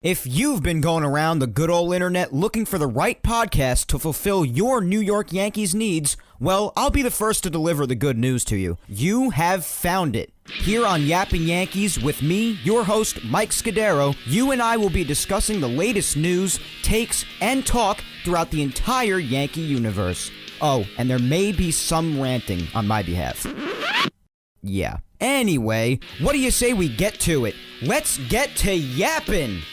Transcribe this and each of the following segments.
If you've been going around the good old internet looking for the right podcast to fulfill your New York Yankees needs, well, I'll be the first to deliver the good news to you. You have found it. Here on Yapping Yankees with me, your host, Mike Scudero, you and I will be discussing the latest news, takes, and talk throughout the entire Yankee universe. Oh, and there may be some ranting on my behalf. Yeah. Anyway, what do you say we get to it? Let's get to yapping!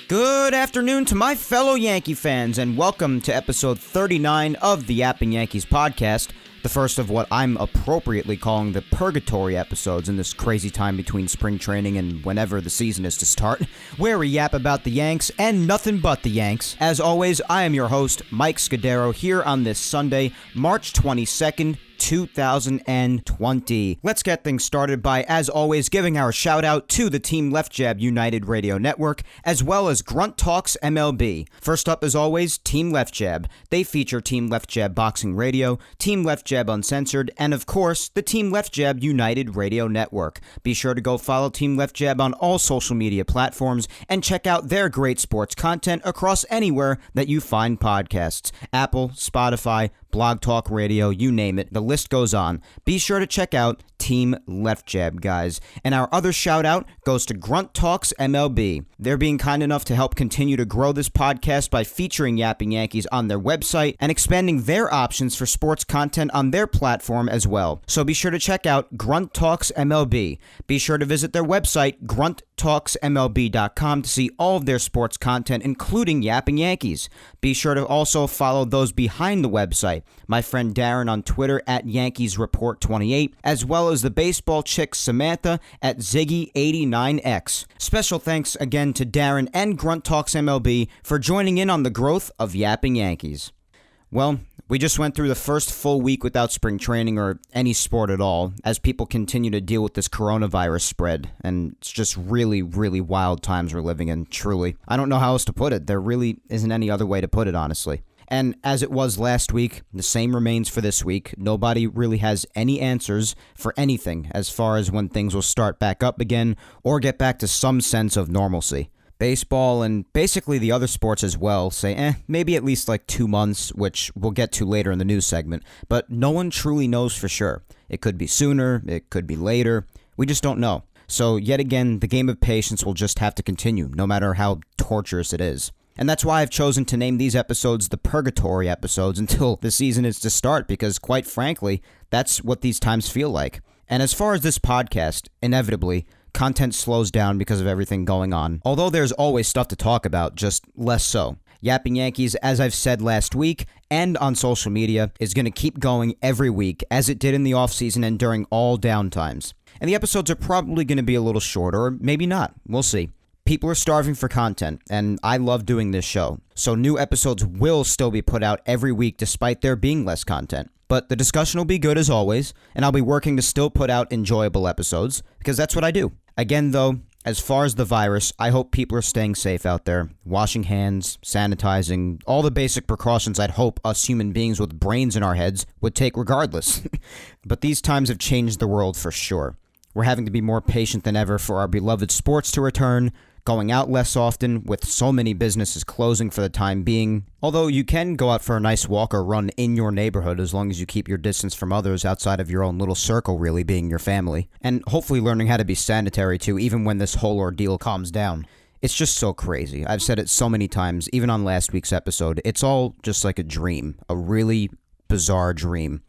Good afternoon to my fellow Yankee fans, and welcome to episode 39 of the Yapping Yankees podcast, the first of what I'm appropriately calling the Purgatory episodes in this crazy time between spring training and whenever the season is to start, where we yap about the Yanks and nothing but the Yanks. As always, I am your host, Mike Scudero, here on this Sunday, March 22nd, 2020. Let's get things started by, as always, giving our shout out to the Team Left Jab United Radio Network, as well as Grunt Talks MLB. First up, as always, Team Left Jab. They feature Team Left Jab Boxing Radio, Team Left Jab Uncensored, and of course, the Team Left Jab United Radio Network. Be sure to go follow Team Left Jab on all social media platforms and check out their great sports content across anywhere that you find podcasts. Apple, Spotify, Blog Talk Radio, you name it. The list goes on. Be sure to check out Team Left Jab, guys. And our other shout out goes to Grunt Talks MLB. They're being kind enough to help continue to grow this podcast by featuring Yapping Yankees on their website and expanding their options for sports content on their platform as well. So be sure to check out Grunt Talks MLB. Be sure to visit their website, grunttalksmlb.com, to see all of their sports content, including Yapping Yankees. Be sure to also follow those behind the website, my friend Darren on Twitter at YankeesReport28, as well as the baseball chick Samantha at Ziggy89X. Special thanks again to Darren and Grunt Talks MLB for joining in on the growth of Yapping Yankees. Well, we just went through the first full week without spring training or any sport at all, as people continue to deal with this coronavirus spread, and it's just really, really wild times we're living in, truly. I don't know how else to put it. There really isn't any other way to put it, honestly. And as it was last week, the same remains for this week. Nobody really has any answers for anything as far as when things will start back up again or get back to some sense of normalcy. Baseball and basically the other sports as well say, maybe at least like 2 months, which we'll get to later in the news segment, but no one truly knows for sure. It could be sooner, it could be later, we just don't know. So yet again, the game of patience will just have to continue, no matter how torturous it is. And that's why I've chosen to name these episodes the Purgatory episodes until the season is to start, because quite frankly, that's what these times feel like. And as far as this podcast, inevitably, content slows down because of everything going on. Although there's always stuff to talk about, just less so. Yapping Yankees, as I've said last week and on social media, is going to keep going every week, as it did in the offseason and during all downtimes. And the episodes are probably going to be a little shorter, or maybe not. We'll see. People are starving for content, and I love doing this show. So new episodes will still be put out every week despite there being less content. But the discussion will be good as always, and I'll be working to still put out enjoyable episodes, because that's what I do. Again, though, as far as the virus, I hope people are staying safe out there, washing hands, sanitizing, all the basic precautions I'd hope us human beings with brains in our heads would take regardless. But these times have changed the world for sure. We're having to be more patient than ever for our beloved sports to return, going out less often with so many businesses closing for the time being. Although you can go out for a nice walk or run in your neighborhood as long as you keep your distance from others outside of your own little circle, really being your family. And hopefully learning how to be sanitary too, even when this whole ordeal calms down. It's just so crazy. I've said it so many times, even on last week's episode. It's all just like a dream, a really bizarre dream.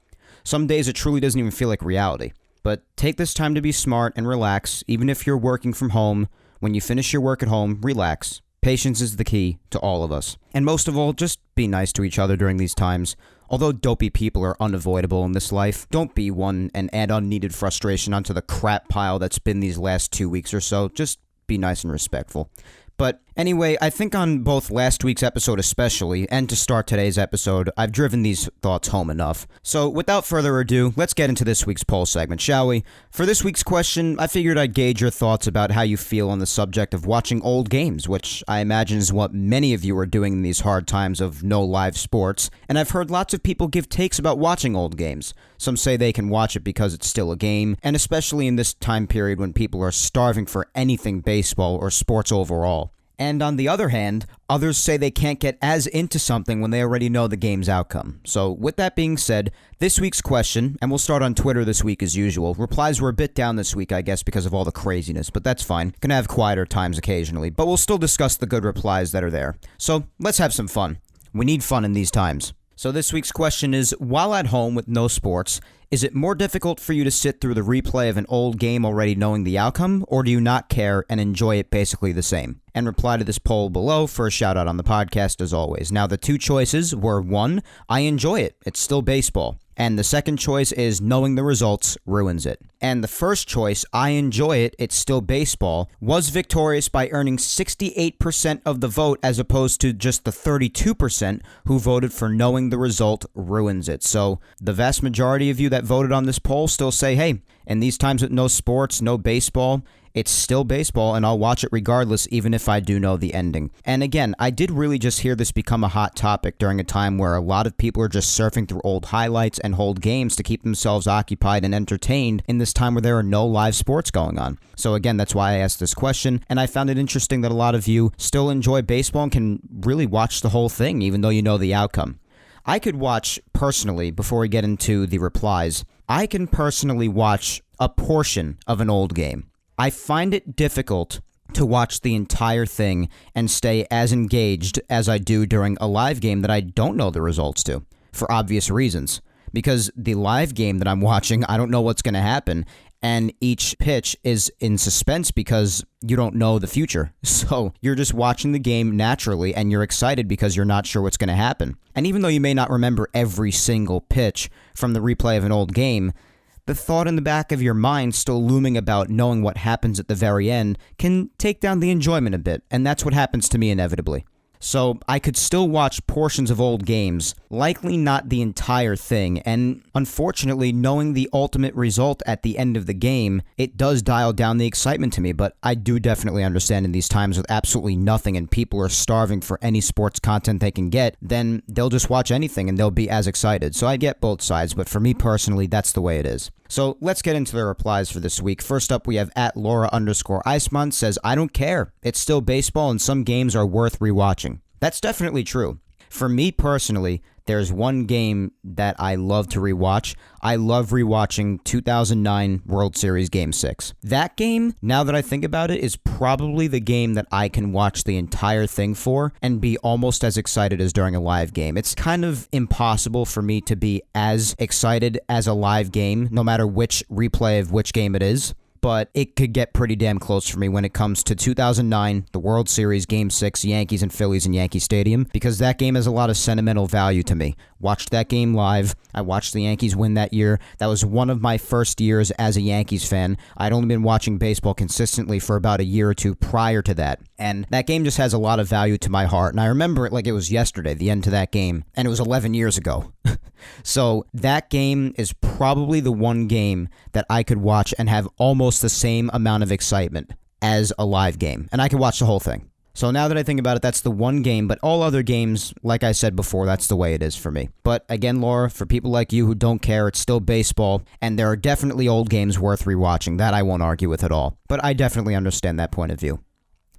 Some days it truly doesn't even feel like reality. But take this time to be smart and relax, even if you're working from home. When you finish your work at home, relax. Patience is the key to all of us. And most of all, just be nice to each other during these times. Although dopey people are unavoidable in this life, don't be one and add unneeded frustration onto the crap pile that's been these last 2 weeks or so. Just be nice and respectful. But anyway, I think on both last week's episode especially, and to start today's episode, I've driven these thoughts home enough. So without further ado, let's get into this week's poll segment, shall we? For this week's question, I figured I'd gauge your thoughts about how you feel on the subject of watching old games, which I imagine is what many of you are doing in these hard times of no live sports. And I've heard lots of people give takes about watching old games. Some say they can watch it because it's still a game, and especially in this time period when people are starving for anything baseball or sports overall. And on the other hand, others say they can't get as into something when they already know the game's outcome. So with that being said, this week's question, and we'll start on Twitter this week as usual. Replies were a bit down this week, I guess, because of all the craziness, but that's fine. Gonna have quieter times occasionally, but we'll still discuss the good replies that are there. So let's have some fun. We need fun in these times. So this week's question is, while at home with no sports, is it more difficult for you to sit through the replay of an old game already knowing the outcome, or do you not care and enjoy it basically the same? And reply to this poll below for a shout out on the podcast as always. Now the two choices were 1, I enjoy it, it's still baseball. And the second choice is knowing the results ruins it. And the first choice, I enjoy it, it's still baseball, was victorious by earning 68% of the vote as opposed to just the 32% who voted for knowing the result ruins it. So the vast majority of you that voted on this poll still say, hey, in these times with no sports, no baseball, it's still baseball, and I'll watch it regardless, even if I do know the ending. And again, I did really just hear this become a hot topic during a time where a lot of people are just surfing through old highlights and old games to keep themselves occupied and entertained in this time where there are no live sports going on. So again, that's why I asked this question, and I found it interesting that a lot of you still enjoy baseball and can really watch the whole thing, even though you know the outcome. I could watch, personally, before we get into the replies, I can personally watch a portion of an old game. I find it difficult to watch the entire thing and stay as engaged as I do during a live game that I don't know the results to, for obvious reasons. Because the live game that I'm watching, I don't know what's going to happen, and each pitch is in suspense because you don't know the future. So you're just watching the game naturally, and you're excited because you're not sure what's going to happen. And even though you may not remember every single pitch from the replay of an old game, the thought in the back of your mind still looming about knowing what happens at the very end can take down the enjoyment a bit, and that's what happens to me inevitably. So I could still watch portions of old games, likely not the entire thing, and unfortunately, knowing the ultimate result at the end of the game, it does dial down the excitement to me, but I do definitely understand in these times with absolutely nothing and people are starving for any sports content they can get, then they'll just watch anything and they'll be as excited. So I get both sides, but for me personally, that's the way it is. So let's get into the replies for this week. First up, we have @Laura_Iceman says, I don't care. It's still baseball and some games are worth rewatching. That's definitely true. For me personally, there's one game that I love to rewatch. I love rewatching 2009 World Series Game 6. That game, now that I think about it, is probably the game that I can watch the entire thing for and be almost as excited as during a live game. It's kind of impossible for me to be as excited as a live game, no matter which replay of which game it is. But it could get pretty damn close for me when it comes to 2009, the World Series Game 6, Yankees and Phillies in Yankee Stadium, because that game has a lot of sentimental value to me. Watched that game live. I watched the Yankees win that year. That was one of my first years as a Yankees fan. I'd only been watching baseball consistently for about a year or two prior to that. And that game just has a lot of value to my heart. And I remember it like it was yesterday, the end to that game. And it was 11 years ago. So that game is probably the one game that I could watch and have almost the same amount of excitement as a live game. And I could watch the whole thing. So now that I think about it, that's the one game, but all other games, like I said before, that's the way it is for me. But again, Laura, for people like you who don't care, it's still baseball, and there are definitely old games worth rewatching. That I won't argue with at all. But I definitely understand that point of view.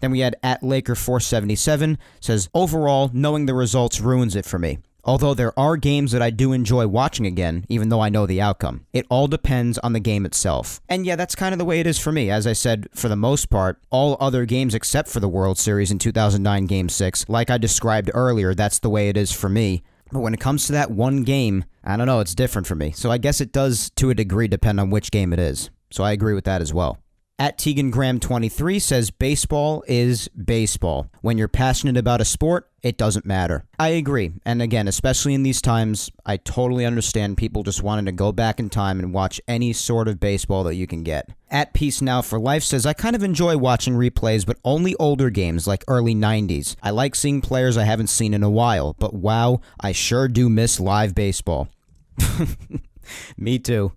Then we had @Laker477 says, overall, knowing the results ruins it for me. Although there are games that I do enjoy watching again, even though I know the outcome. It all depends on the game itself. And yeah, that's kind of the way it is for me. As I said, for the most part, all other games except for the World Series in 2009 Game 6, like I described earlier, that's the way it is for me. But when it comes to that one game, I don't know, it's different for me. So I guess it does, to a degree, depend on which game it is. So I agree with that as well. At Tegan Graham 23 says baseball is baseball. When you're passionate about a sport, it doesn't matter. I agree. And again, especially in these times, I totally understand people just wanting to go back in time and watch any sort of baseball that you can get. At Peace Now for Life says, I kind of enjoy watching replays, but only older games like early 90s. I like seeing players I haven't seen in a while, but wow, I sure do miss live baseball. Me too.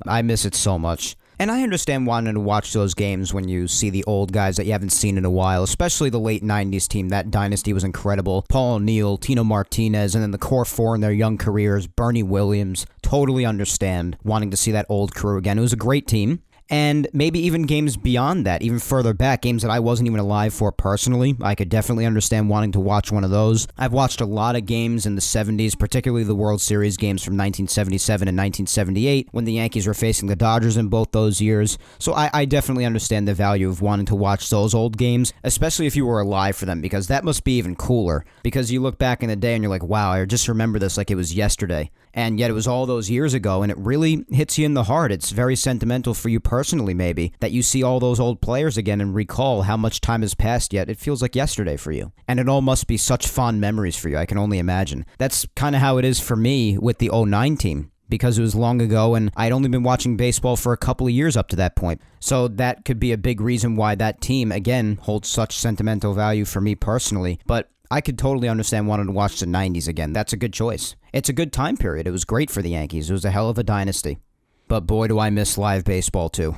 I miss it so much. And I understand wanting to watch those games when you see the old guys that you haven't seen in a while, especially the late 90s team. That dynasty was incredible. Paul O'Neill, Tino Martinez, and then the core four in their young careers, Bernie Williams. Totally understand wanting to see that old crew again. It was a great team. And maybe even games beyond that, even further back, games that I wasn't even alive for personally. I could definitely understand wanting to watch one of those. I've watched a lot of games in the 70s, particularly the World Series games from 1977 and 1978, when the Yankees were facing the Dodgers in both those years. So I definitely understand the value of wanting to watch those old games, especially if you were alive for them, because that must be even cooler. Because you look back in the day and you're like, wow, I just remember this like it was yesterday. And yet it was all those years ago, and it really hits you in the heart. It's very sentimental for you personally, maybe, that you see all those old players again and recall how much time has passed, yet it feels like yesterday for you. And it all must be such fond memories for you, I can only imagine. That's kind of how it is for me with the '09 team, because it was long ago, and I'd only been watching baseball for a couple of years up to that point. So that could be a big reason why that team, again, holds such sentimental value for me personally. But I could totally understand wanting to watch the 90s again. That's a good choice. It's a good time period. It was great for the Yankees. It was a hell of a dynasty. But boy, do I miss live baseball, too.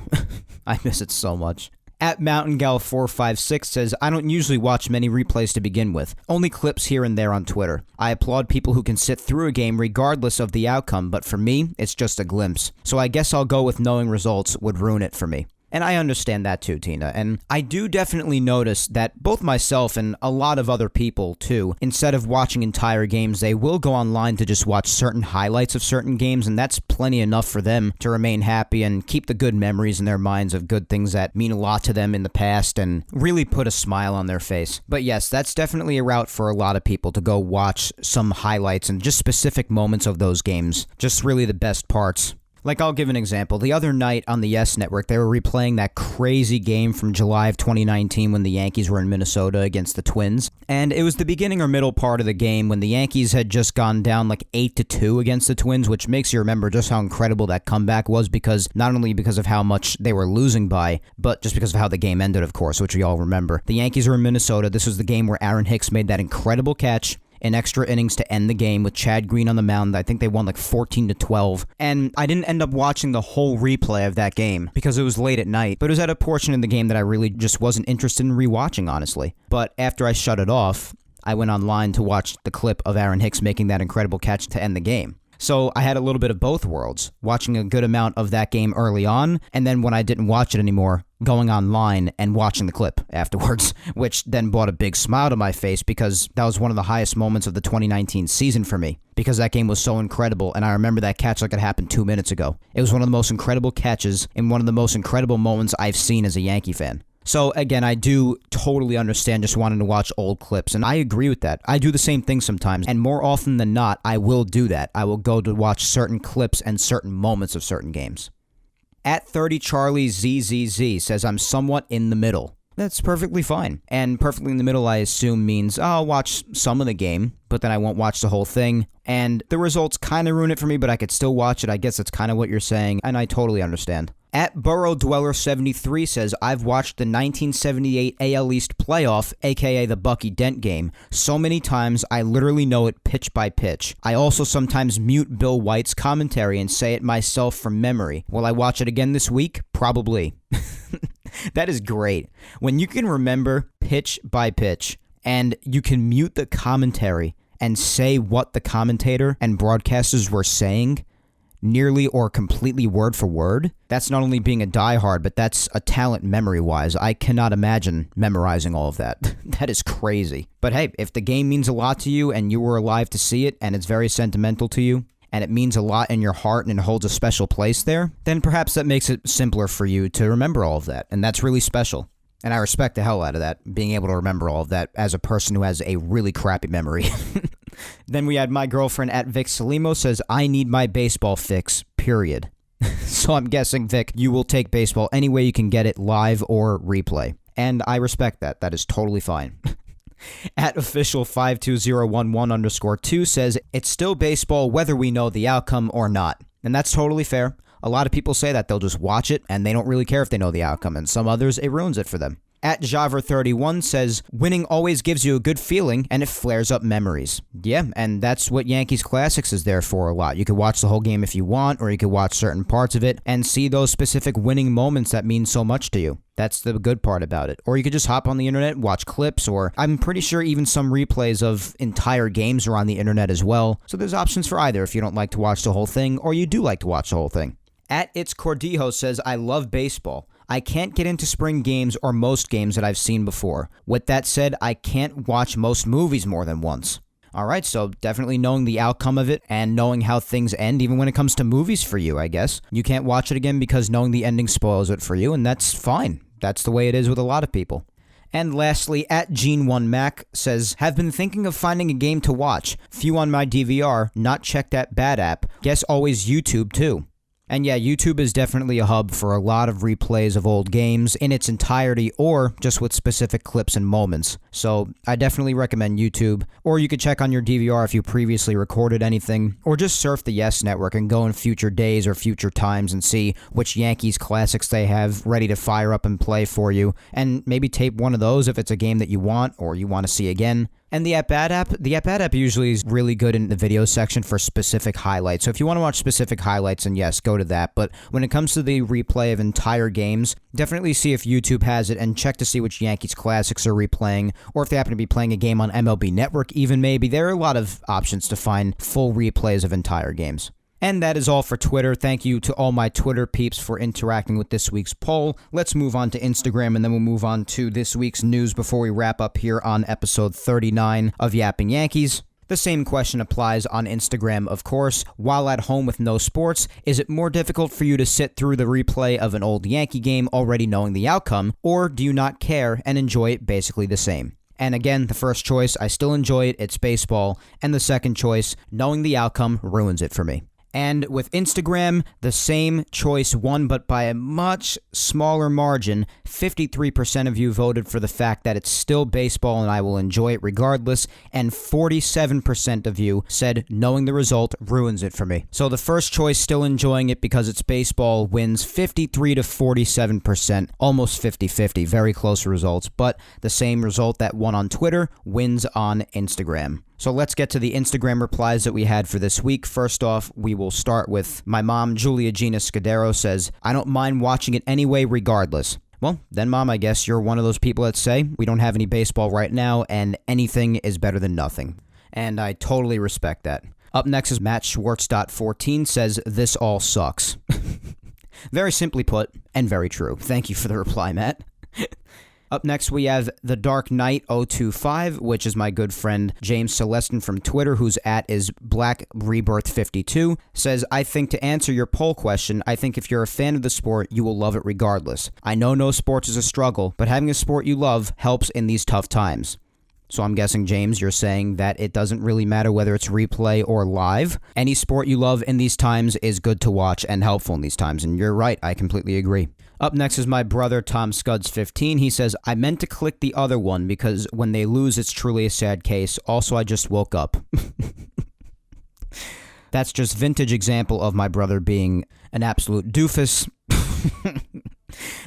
I miss it so much. At MountainGal456 says, I don't usually watch many replays to begin with, only clips here and there on Twitter. I applaud people who can sit through a game regardless of the outcome, but for me, it's just a glimpse. So I guess I'll go with knowing results would ruin it for me. And I understand that too, Tina. And I do definitely notice that both myself and a lot of other people too, instead of watching entire games, they will go online to just watch certain highlights of certain games, and that's plenty enough for them to remain happy and keep the good memories in their minds of good things that mean a lot to them in the past and really put a smile on their face. But yes, that's definitely a route for a lot of people to go watch some highlights and just specific moments of those games, just really the best parts. Like, I'll give an example. The other night on the Yes Network, they were replaying that crazy game from July of 2019 when the Yankees were in Minnesota against the Twins. And it was the beginning or middle part of the game when the Yankees had just gone down like 8-2 against the Twins, which makes you remember just how incredible that comeback was, because not only because of how much they were losing by, but just because of how the game ended, of course, which we all remember. The Yankees were in Minnesota. This was the game where Aaron Hicks made that incredible catch in extra innings to end the game with Chad Green on the mound. I think they won like 14-12. And I didn't end up watching the whole replay of that game because it was late at night, but it was at a portion in the game that I really just wasn't interested in rewatching, honestly. But after I shut it off, I went online to watch the clip of Aaron Hicks making that incredible catch to end the game. So I had a little bit of both worlds, watching a good amount of that game early on, and then when I didn't watch it anymore, going online and watching the clip afterwards, which then brought a big smile to my face because that was one of the highest moments of the 2019 season for me, because that game was so incredible, and I remember that catch like it happened 2 minutes ago. It was one of the most incredible catches and one of the most incredible moments I've seen as a Yankee fan. So again, I do totally understand just wanting to watch old clips, and I agree with that. I do the same thing sometimes, and more often than not, I will do that. I will go to watch certain clips and certain moments of certain games. At 30 Charlie ZZZ says, I'm somewhat in the middle. That's perfectly fine. And perfectly in the middle, I assume, means I'll watch some of the game, but then I won't watch the whole thing. And the results kind of ruin it for me, but I could still watch it. I guess that's kind of what you're saying, and I totally understand. At Burrow Dweller 73 says, I've watched the 1978 AL East playoff, aka the Bucky Dent game, so many times I literally know it pitch by pitch. I also sometimes mute Bill White's commentary and say it myself from memory. Will I watch it again this week? Probably. That is great. When you can remember pitch by pitch and you can mute the commentary and say what the commentator and broadcasters were saying, nearly or completely word for word, that's not only being a diehard, but that's a talent memory-wise. I cannot imagine memorizing all of that. That is crazy. But hey, if the game means a lot to you and you were alive to see it and it's very sentimental to you, and it means a lot in your heart and it holds a special place there, then perhaps that makes it simpler for you to remember all of that, and that's really special. And I respect the hell out of that, being able to remember all of that as a person who has a really crappy memory. Then we had my girlfriend at Vic Salimo says, I need my baseball fix, period. So I'm guessing, Vic, you will take baseball any way you can get it, live or replay. And I respect that. That is totally fine. At official 52011_2 says, it's still baseball whether we know the outcome or not. And that's totally fair. A lot of people say that they'll just watch it and they don't really care if they know the outcome. And some others, it ruins it for them. At Javer31 says, winning always gives you a good feeling and it flares up memories. Yeah, and that's what Yankees Classics is there for a lot. You could watch the whole game if you want, or you could watch certain parts of it and see those specific winning moments that mean so much to you. That's the good part about it. Or you could just hop on the internet and watch clips, or I'm pretty sure even some replays of entire games are on the internet as well. So there's options for either if you don't like to watch the whole thing, or you do like to watch the whole thing. At It's Cordijo says, I love baseball. I can't get into spring games or most games that I've seen before. With that said, I can't watch most movies more than once. All right, so definitely knowing the outcome of it and knowing how things end, even when it comes to movies for you, I guess. You can't watch it again because knowing the ending spoils it for you, and that's fine. That's the way it is with a lot of people. And lastly, at Gene1Mac says, have been thinking of finding a game to watch. Few on my DVR, not checked that bad app. Guess always YouTube too. And yeah, YouTube is definitely a hub for a lot of replays of old games in its entirety or just with specific clips and moments. So I definitely recommend YouTube. Or you could check on your DVR if you previously recorded anything, or just surf the Yes Network and go in future days or future times and see which Yankees classics they have ready to fire up and play for you, and maybe tape one of those if it's a game that you want or you want to see again. And the At-Bat app usually is really good in the video section for specific highlights. So if you want to watch specific highlights, then yes, go to that. But when it comes to the replay of entire games, definitely see if YouTube has it and check to see which Yankees classics are replaying, or if they happen to be playing a game on MLB Network even maybe. There are a lot of options to find full replays of entire games. And that is all for Twitter. Thank you to all my Twitter peeps for interacting with this week's poll. Let's move on to Instagram, and then we'll move on to this week's news before we wrap up here on episode 39 of Yapping Yankees. The same question applies on Instagram, of course. While at home with no sports, is it more difficult for you to sit through the replay of an old Yankee game already knowing the outcome, or do you not care and enjoy it basically the same? And again, the first choice, I still enjoy it, it's baseball. And the second choice, knowing the outcome ruins it for me. And with Instagram, the same choice won, but by a much smaller margin. 53% of you voted for the fact that it's still baseball and I will enjoy it regardless, and 47% of you said knowing the result ruins it for me. So the first choice, still enjoying it because it's baseball, wins 53 to 47%, almost 50-50, very close results, but the same result that won on Twitter wins on Instagram. So let's get to the Instagram replies that we had for this week. First off, we will start with my mom, Julia Gina Scudero, says, I don't mind watching it anyway regardless. Well, then, Mom, I guess you're one of those people that say we don't have any baseball right now and anything is better than nothing. And I totally respect that. Up next is Matt Schwartz.14 says, this all sucks. Very simply put, and very true. Thank you for the reply, Matt. Up next, we have The Dark Knight 025, which is my good friend James Celestin from Twitter, whose @ is Black Rebirth 52, says, I think to answer your poll question, I think if you're a fan of the sport, you will love it regardless. I know no sports is a struggle, but having a sport you love helps in these tough times. So I'm guessing, James, you're saying that it doesn't really matter whether it's replay or live. Any sport you love in these times is good to watch and helpful in these times, and you're right, I completely agree. Up next is my brother, Tom Scuds15. He says, I meant to click the other one because when they lose, it's truly a sad case. Also, I just woke up. That's just vintage example of my brother being an absolute doofus.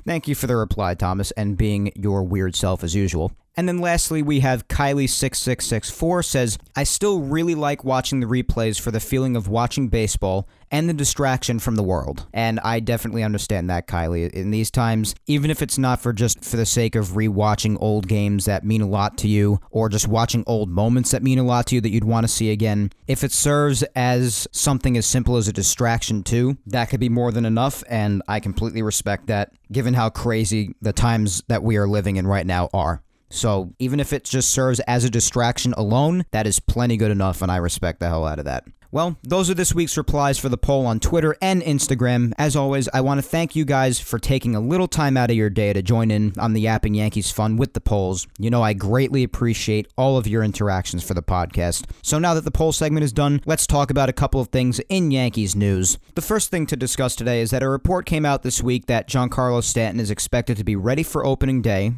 Thank you for the reply, Thomas, and being your weird self as usual. And then lastly, we have Kylie6664 says, I still really like watching the replays for the feeling of watching baseball and the distraction from the world. And I definitely understand that, Kylie. In these times, even if it's not for just for the sake of rewatching old games that mean a lot to you, or just watching old moments that mean a lot to you that you'd want to see again, if it serves as something as simple as a distraction too, that could be more than enough, and I completely respect that, given how crazy the times that we are living in right now are. So even if it just serves as a distraction alone, that is plenty good enough, and I respect the hell out of that. Well, those are this week's replies for the poll on Twitter and Instagram. As always, I want to thank you guys for taking a little time out of your day to join in on the Yapping Yankees fun with the polls. You know, I greatly appreciate all of your interactions for the podcast. So now that the poll segment is done, let's talk about a couple of things in Yankees news. The first thing to discuss today is that a report came out this week that Giancarlo Stanton is expected to be ready for opening day,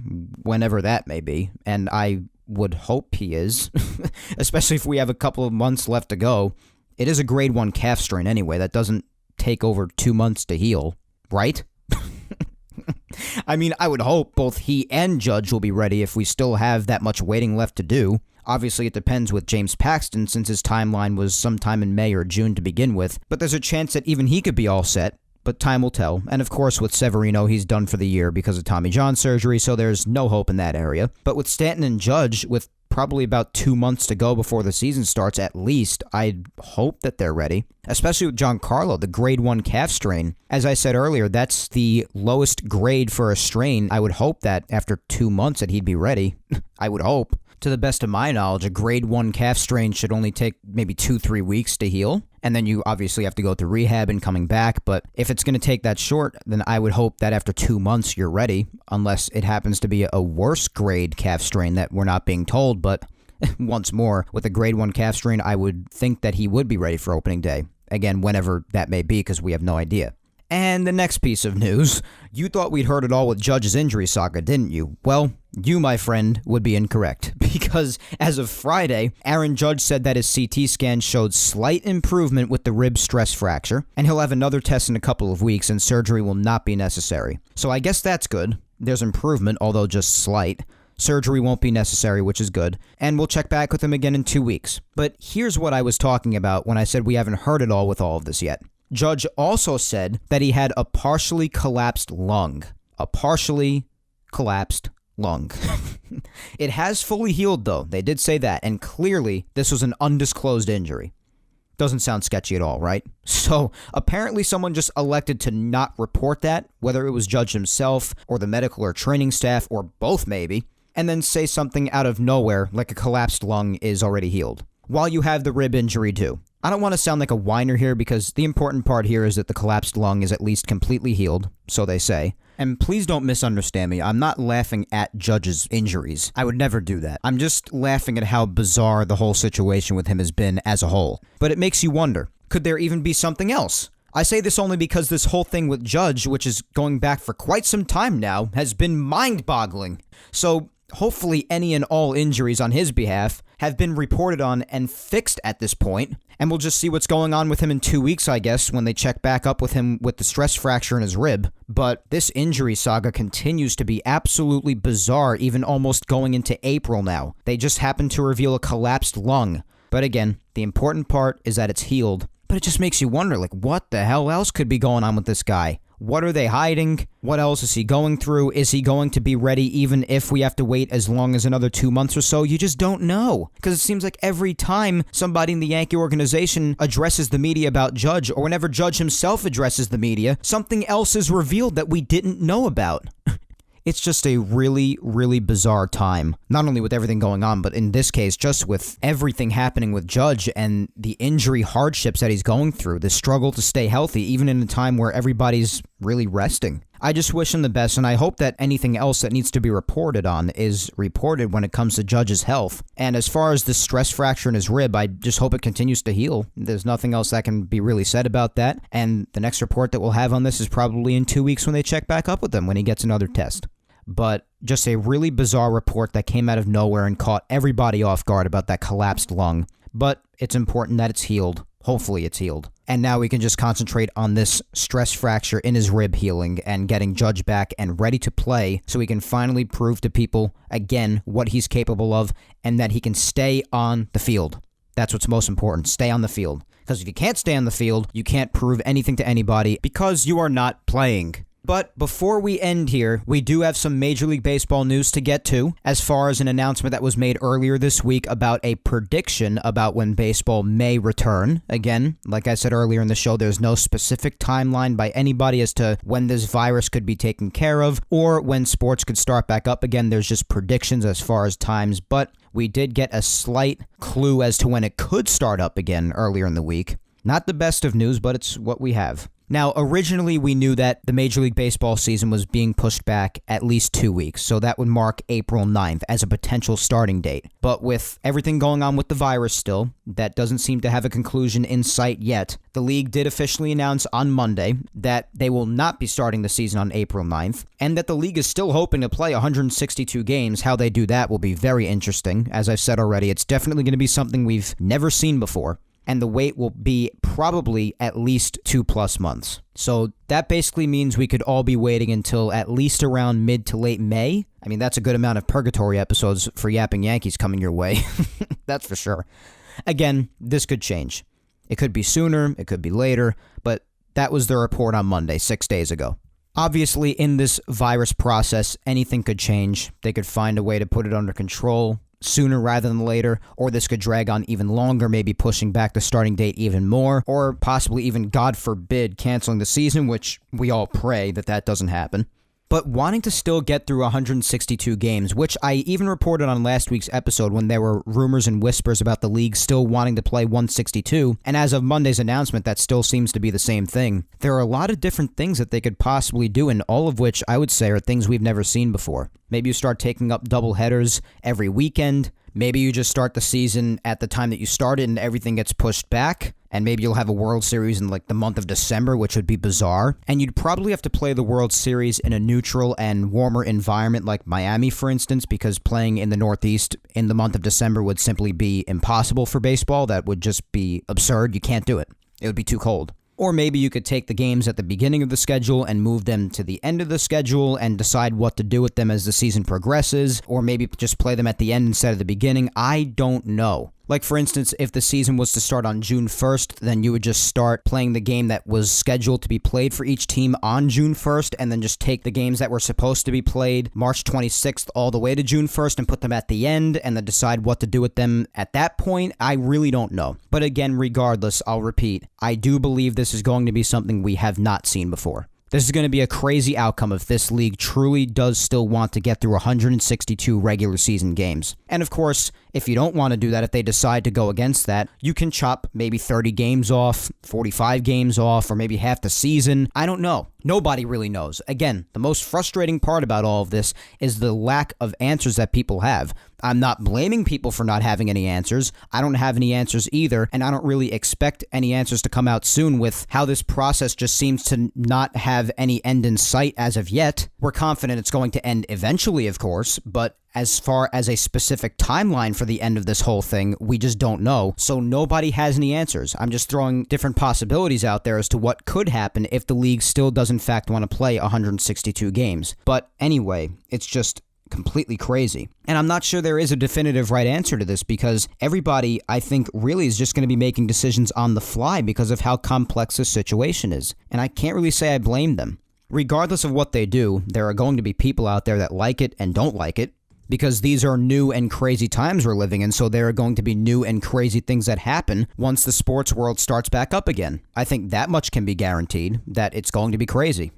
whenever that may be, and I would hope he is, especially if we have a couple of months left to go. It is a grade 1 calf strain anyway. That doesn't take over 2 months to heal, right? I mean, I would hope both he and Judge will be ready if we still have that much waiting left to do. Obviously, it depends with James Paxton since his timeline was sometime in May or June to begin with, but there's a chance that even he could be all set, but time will tell. And of course, with Severino, he's done for the year because of Tommy John surgery, so there's no hope in that area. But with Stanton and Judge, with probably about 2 months to go before the season starts at least, I'd hope that they're ready. Especially with Giancarlo, the grade 1 calf strain. As I said earlier, that's the lowest grade for a strain. I would hope that after 2 months that he'd be ready. I would hope. To the best of my knowledge, a grade 1 calf strain should only take maybe 2-3 weeks to heal. And then you obviously have to go through rehab and coming back. But if it's going to take that short, then I would hope that after 2 months you're ready. Unless it happens to be a worse grade calf strain that we're not being told. But once more, with a grade 1 calf strain, I would think that he would be ready for opening day. Again, whenever that may be, because we have no idea. And the next piece of news, you thought we'd heard it all with Judge's injury saga, didn't you? Well, you, my friend, would be incorrect, because as of Friday, Aaron Judge said that his CT scan showed slight improvement with the rib stress fracture, and he'll have another test in a couple of weeks, and surgery will not be necessary. So I guess that's good. There's improvement, although just slight. Surgery won't be necessary, which is good, and we'll check back with him again in 2 weeks. But here's what I was talking about when I said we haven't heard it all with all of this yet. Judge also said that he had a partially collapsed lung. A partially collapsed lung. It has fully healed, though. They did say that, and clearly this was an undisclosed injury. Doesn't sound sketchy at all, right? So apparently someone just elected to not report that, whether it was Judge himself or the medical or training staff or both maybe, and then say something out of nowhere like a collapsed lung is already healed, while you have the rib injury too. I don't want to sound like a whiner here because the important part here is that the collapsed lung is at least completely healed, so they say. And please don't misunderstand me. I'm not laughing at Judge's injuries. I would never do that. I'm just laughing at how bizarre the whole situation with him has been as a whole. But it makes you wonder, could there even be something else? I say this only because this whole thing with Judge, which is going back for quite some time now, has been mind-boggling. So hopefully any and all injuries on his behalf have been reported on and fixed at this point, and we'll just see what's going on with him in 2 weeks, I guess, when they check back up with him with the stress fracture in his rib. But this injury saga continues to be absolutely bizarre, even almost going into April now. They just happened to reveal a collapsed lung. But again, the important part is that it's healed. But it just makes you wonder, like, what the hell else could be going on with this guy? What are they hiding? What else is he going through? Is he going to be ready even if we have to wait as long as another 2 months or so? You just don't know. Because it seems like every time somebody in the Yankee organization addresses the media about Judge, or whenever Judge himself addresses the media, something else is revealed that we didn't know about. It's just a really, really bizarre time. Not only with everything going on, but in this case, just with everything happening with Judge and the injury hardships that he's going through, the struggle to stay healthy, even in a time where everybody's really resting. I just wish him the best, and I hope that anything else that needs to be reported on is reported when it comes to Judge's health. And as far as the stress fracture in his rib, I just hope it continues to heal. There's nothing else that can be really said about that. And the next report that we'll have on this is probably in 2 weeks when they check back up with him when he gets another test. But just a really bizarre report that came out of nowhere and caught everybody off guard about that collapsed lung. But it's important that it's healed. Hopefully it's healed. And now we can just concentrate on this stress fracture in his rib healing and getting Judge back and ready to play so he can finally prove to people again what he's capable of and that he can stay on the field. That's what's most important. Stay on the field. Because if you can't stay on the field, you can't prove anything to anybody because you are not playing. But before we end here, we do have some Major League Baseball news to get to, as far as an announcement that was made earlier this week about a prediction about when baseball may return. Again, like I said earlier in the show, there's no specific timeline by anybody as to when this virus could be taken care of or when sports could start back up again. There's just predictions as far as times, but We did get a slight clue as to when it could start up again earlier in the week. Not the best of news, but it's what we have. Now, originally we knew that the Major League Baseball season was being pushed back at least 2 weeks, so that would mark April 9th as a potential starting date. But with everything going on with the virus still, that doesn't seem to have a conclusion in sight yet. The league did officially announce on Monday that they will not be starting the season on April 9th, and that the league is still hoping to play 162 games. How they do that will be very interesting. As I've said already, it's definitely going to be something we've never seen before. And the wait will be probably at least 2+ months. So that basically means we could all be waiting until at least around mid to late May. I mean, that's a good amount of Purgatory episodes for Yapping Yankees coming your way. That's for sure. Again, this could change. It could be sooner, it could be later, but that was the report on Monday, 6 days ago. Obviously, in this virus process, anything could change. They could find a way to put it under control sooner rather than later, or this could drag on even longer, maybe pushing back the starting date even more, or possibly even, God forbid, canceling the season, which we all pray that doesn't happen. But wanting to still get through 162 games, which I even reported on last week's episode when there were rumors and whispers about the league still wanting to play 162, and as of Monday's announcement, that still seems to be the same thing. There are a lot of different things that they could possibly do, and all of which I would say are things we've never seen before. Maybe you start taking up double headers every weekend. Maybe you just start the season at the time that you started and everything gets pushed back. And maybe you'll have a World Series in like the month of December, which would be bizarre. And you'd probably have to play the World Series in a neutral and warmer environment like Miami, for instance, because playing in the Northeast in the month of December would simply be impossible for baseball. That would just be absurd. You can't do it. It would be too cold. Or maybe you could take the games at the beginning of the schedule and move them to the end of the schedule and decide what to do with them as the season progresses, or maybe just play them at the end instead of the beginning. I don't know. Like, for instance, if the season was to start on June 1st, then you would just start playing the game that was scheduled to be played for each team on June 1st, and then just take the games that were supposed to be played March 26th all the way to June 1st and put them at the end, and then decide what to do with them at that point. I really don't know. But again, regardless, I'll repeat, I do believe this is going to be something we have not seen before. This is going to be a crazy outcome if this league truly does still want to get through 162 regular season games. And of course, if you don't want to do that, if they decide to go against that, you can chop maybe 30 games off, 45 games off, or maybe half the season. I don't know. Nobody really knows. Again, the most frustrating part about all of this is the lack of answers that people have. I'm not blaming people for not having any answers. I don't have any answers either, and I don't really expect any answers to come out soon with how this process just seems to not have any end in sight as of yet. We're confident it's going to end eventually, of course, but as far as a specific timeline for the end of this whole thing, we just don't know. So nobody has any answers. I'm just throwing different possibilities out there as to what could happen if the league still does in fact want to play 162 games. But anyway, it's just completely crazy. And I'm not sure there is a definitive right answer to this because everybody, I think, really is just going to be making decisions on the fly because of how complex this situation is. And I can't really say I blame them. Regardless of what they do, there are going to be people out there that like it and don't like it, because these are new and crazy times we're living in, so there are going to be new and crazy things that happen once the sports world starts back up again. I think that much can be guaranteed, that it's going to be crazy.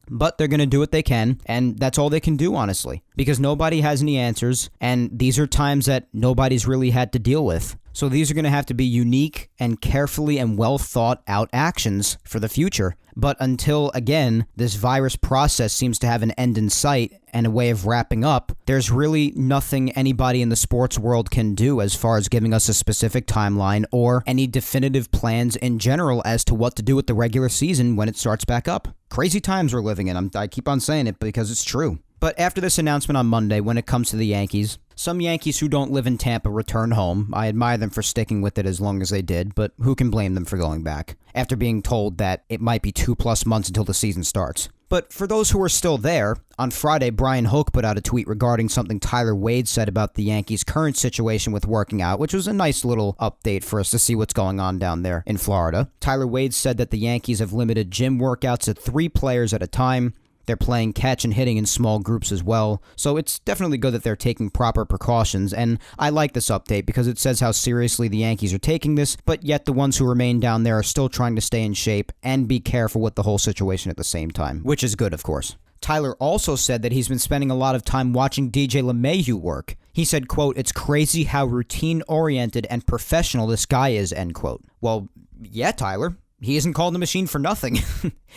But they're going to do what they can, and that's all they can do, honestly, because nobody has any answers, and these are times that nobody's really had to deal with. So these are going to have to be unique and carefully and well thought out actions for the future. But until, again, this virus process seems to have an end in sight and a way of wrapping up, there's really nothing anybody in the sports world can do as far as giving us a specific timeline or any definitive plans in general as to what to do with the regular season when it starts back up. Crazy times we're living in. I keep on saying it because it's true. But after this announcement on Monday, when it comes to the Yankees, some Yankees who don't live in Tampa return home. I admire them for sticking with it as long as they did, but who can blame them for going back after being told that it might be 2+ months until the season starts? But for those who are still there, on Friday, Brian Hoke put out a tweet regarding something Tyler Wade said about the Yankees' current situation with working out, which was a nice little update for us to see what's going on down there in Florida. Tyler Wade said that the Yankees have limited gym workouts to 3 players at a time. They're playing catch and hitting in small groups as well, so it's definitely good that they're taking proper precautions, and I like this update because it says how seriously the Yankees are taking this, but yet the ones who remain down there are still trying to stay in shape and be careful with the whole situation at the same time, which is good, of course. Tyler also said that he's been spending a lot of time watching DJ LeMahieu work. He said, quote, "It's crazy how routine-oriented and professional this guy is," end quote. Well, yeah, Tyler. He isn't called the machine for nothing.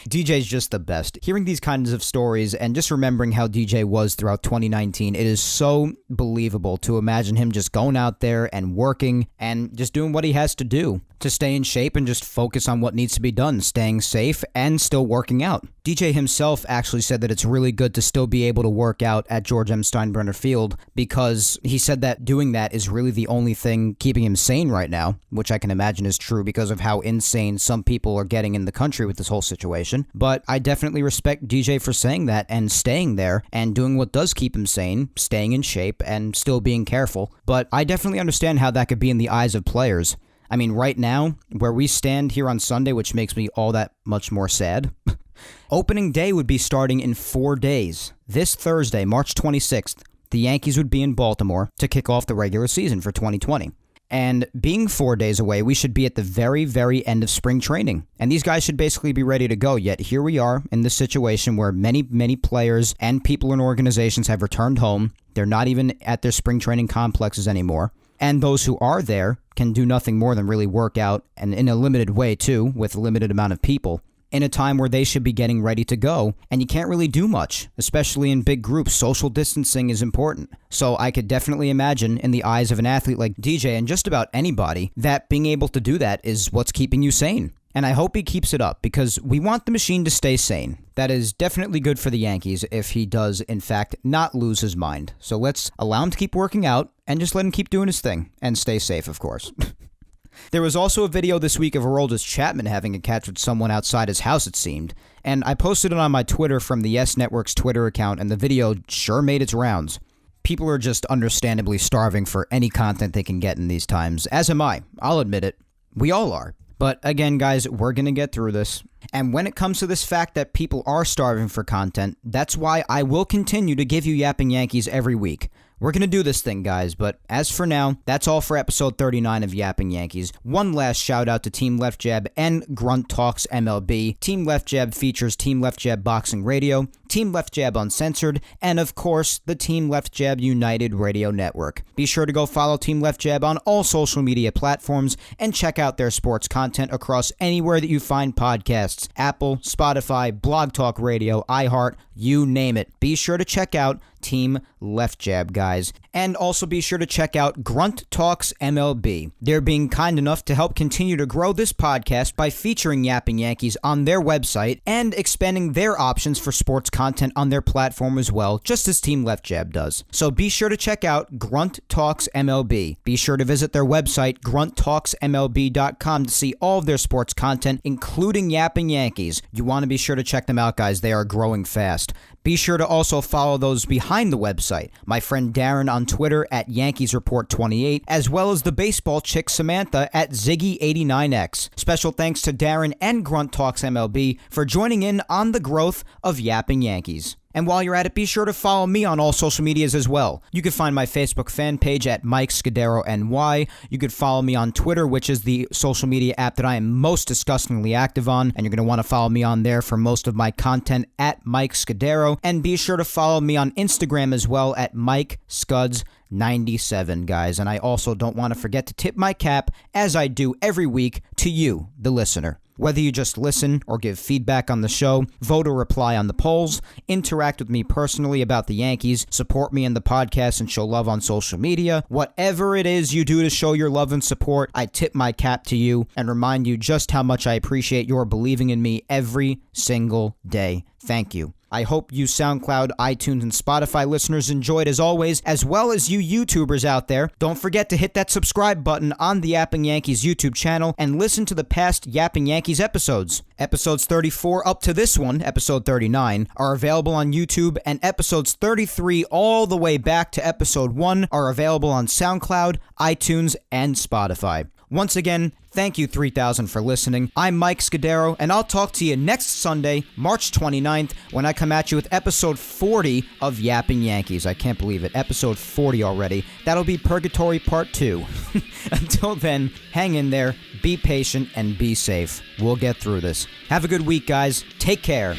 DJ's just the best. Hearing these kinds of stories and just remembering how DJ was throughout 2019, it is so believable to imagine him just going out there and working and just doing what he has to do to stay in shape and just focus on what needs to be done, staying safe and still working out. DJ himself actually said that it's really good to still be able to work out at George M. Steinbrenner Field because he said that doing that is really the only thing keeping him sane right now, which I can imagine is true because of how insane some people are getting in the country with this whole situation. But I definitely respect DJ for saying that and staying there and doing what does keep him sane, staying in shape and still being careful. But I definitely understand how that could be in the eyes of players. I mean, right now, where we stand here on Sunday, which makes me all that much more sad, opening day would be starting in 4 days. This Thursday, March 26th, the Yankees would be in Baltimore to kick off the regular season for 2020. And being 4 days away, we should be at the very, very end of spring training. And these guys should basically be ready to go. Yet here we are in this situation where many, many players and people in organizations have returned home. They're not even at their spring training complexes anymore. And those who are there can do nothing more than really work out, and in a limited way too, with a limited amount of people, in a time where they should be getting ready to go, and you can't really do much, especially in big groups. Social distancing is important. So I could definitely imagine in the eyes of an athlete like DJ and just about anybody that being able to do that is what's keeping you sane. And I hope he keeps it up because we want the machine to stay sane. That is definitely good for the Yankees if he does, in fact, not lose his mind. So let's allow him to keep working out and just let him keep doing his thing and stay safe, of course. There was also a video this week of Aroldis Chapman having a catch with someone outside his house, it seemed. And I posted it on my Twitter from the Yes Network's Twitter account, and the video sure made its rounds. People are just understandably starving for any content they can get in these times, as am I. I'll admit it. We all are. But again, guys, we're going to get through this. And when it comes to this fact that people are starving for content, that's why I will continue to give you Yapping Yankees every week. We're going to do this thing, guys, but as for now, that's all for episode 39 of Yapping Yankees. One last shout out to Team Left Jab and Grunt Talks MLB. Team Left Jab features Team Left Jab Boxing Radio, Team Left Jab Uncensored, and of course, the Team Left Jab United Radio Network. Be sure to go follow Team Left Jab on all social media platforms and check out their sports content across anywhere that you find podcasts. Apple, Spotify, Blog Talk Radio, iHeart, you name it. Be sure to check out Team Left Jab, guys. And also be sure to check out Grunt Talks MLB. They're being kind enough to help continue to grow this podcast by featuring Yapping Yankees on their website and expanding their options for sports content on their platform as well, just as Team Left Jab does. So be sure to check out Grunt Talks MLB. Be sure to visit their website, grunttalksmlb.com, to see all of their sports content, including Yapping Yankees. You want to be sure to check them out, guys. They are growing fast. Be sure to also follow those behind the website. My friend Darren on Twitter at YankeesReport28, as well as the baseball chick Samantha at Ziggy89X. Special thanks to Darren and Grunt Talks MLB for joining in on the growth of Yapping Yankees. And while you're at it, be sure to follow me on all social medias as well. You can find my Facebook fan page at Mike Scudero NY. You could follow me on Twitter, which is the social media app that I am most disgustingly active on. And you're going to want to follow me on there for most of my content at Mike Scudero. And be sure to follow me on Instagram as well at Mike Scuds 97, guys. And I also don't want to forget to tip my cap, as I do every week, to you, the listener. Whether you just listen or give feedback on the show, vote or reply on the polls, interact with me personally about the Yankees, support me in the podcast and show love on social media, whatever it is you do to show your love and support, I tip my cap to you and remind you just how much I appreciate your believing in me every single day. Thank you. I hope you SoundCloud, iTunes, and Spotify listeners enjoyed as always, as well as you YouTubers out there. Don't forget to hit that subscribe button on the Yapping Yankees YouTube channel and listen to the past Yapping Yankees episodes. Episodes 34 up to this one, episode 39, are available on YouTube, and episodes 33 all the way back to episode 1 are available on SoundCloud, iTunes, and Spotify. Once again, thank you 3,000 for listening. I'm Mike Scudero, and I'll talk to you next Sunday, March 29th, when I come at you with episode 40 of Yapping Yankees. I can't believe it. Episode 40 already. That'll be Purgatory Part 2. Until then, hang in there, be patient, and be safe. We'll get through this. Have a good week, guys. Take care.